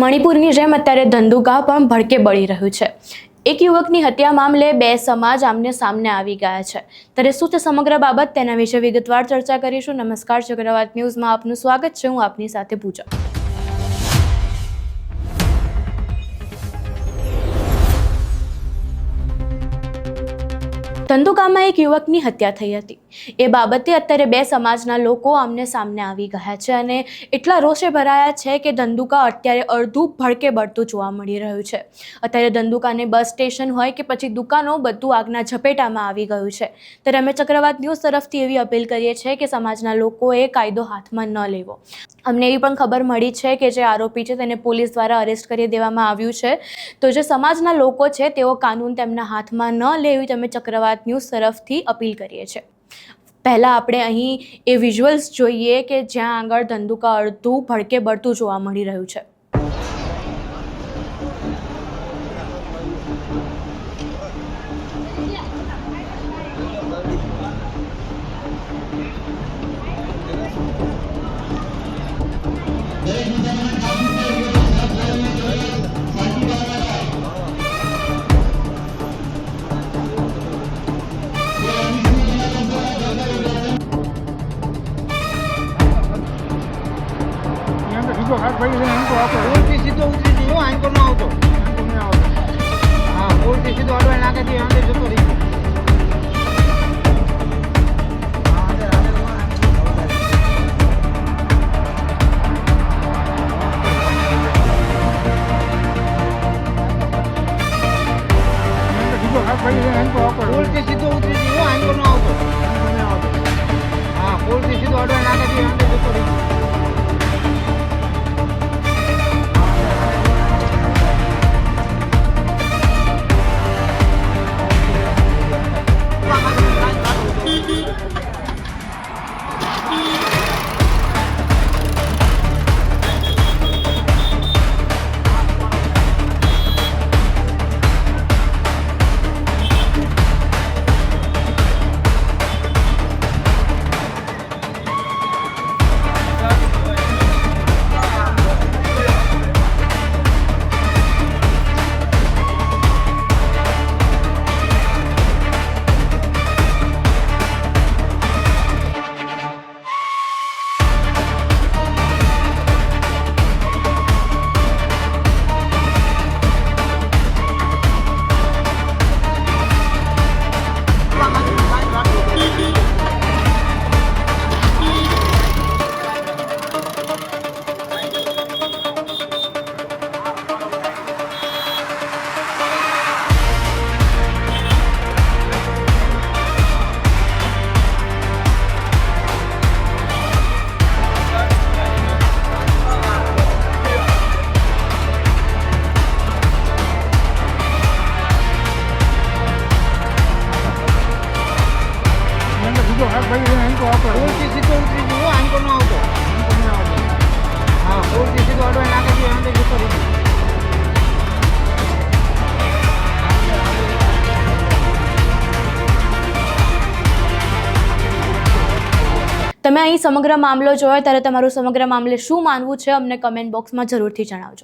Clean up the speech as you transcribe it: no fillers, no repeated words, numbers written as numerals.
મણિપુરની જેમ અત્યારે ધંધુકા પણ ભડકે બળી રહ્યું છે। એક યુવકની હત્યા મામલે બે સમાજ આમને સામને આવી ગયા છે। ત્યારે શું છે સમગ્ર બાબત, તેના વિશે વિગતવાર ચર્ચા કરીશું। નમસ્કાર, ચક્રવાત ન્યૂઝમાં આપનું સ્વાગત છે। હું આપની સાથે પૂજા। ધંધુકામાં એક યુવકની હત્યા થઈ હતી। એ બાબતે અત્યારે બે સમાજના લોકો આમને સામને આવી ગયા છે અને એટલા રોષે ભરાયા છે કે ધંધુકા અત્યારે અડધું ભડકે બળતું જોવા મળી રહ્યું છે। અત્યારે ધંધુકાને બસ સ્ટેશન હોય કે પછી દુકાનો, બધું આગના ઝપેટામાં આવી ગયું છે। ત્યારે અમે ચક્રવાત ન્યૂઝ તરફથી એવી અપીલ કરીએ છીએ કે સમાજના લોકોએ કાયદો હાથમાં ન લેવો। અમને એવી પણ ખબર મળી છે કે જે આરોપી છે તેને પોલીસ દ્વારા અરેસ્ટ કરી દેવામાં આવ્યું છે। તો જે સમાજના લોકો છે તેઓ કાનૂન તેમના હાથમાં ન લે એવી તમે ચક્રવાત ન્યૂઝ તરફથી અપીલ કરીએ છીએ। પહેલાં આપણે અહીં એ વિઝ્યુઅલ્સ જોઈએ કે જ્યાં આગળ ધંધુકા અડધું ભડકે બળતું જોવા મળી રહ્યું છે। પૂરથી સીધો ઉતરી ગયો, આંકો ન આવતો। હા, પૂરથી સીધો અડવાઈ નાખેથી અંદર જતો રહી ગયો। પૂરથી સીધો ઉતરી ગયો, આંકો ન આવતો। હા, પૂરથી સીધો અડવાઈ નાખેથી અંદર જતો રહી ગયો। પૂરથી સીધો ઉતરી ગયો, આંકો ન આવતો। હા, પૂરથી સીધો અડવાઈ નાખેથી અંદર જતો રહી ગયો। તમે અહીં સમગ્ર મામલો જોયો, ત્યારે તમારું સમગ્ર મામલે શું માનવું છે અમને કમેન્ટ બોક્સમાં જરૂરથી જણાવજો।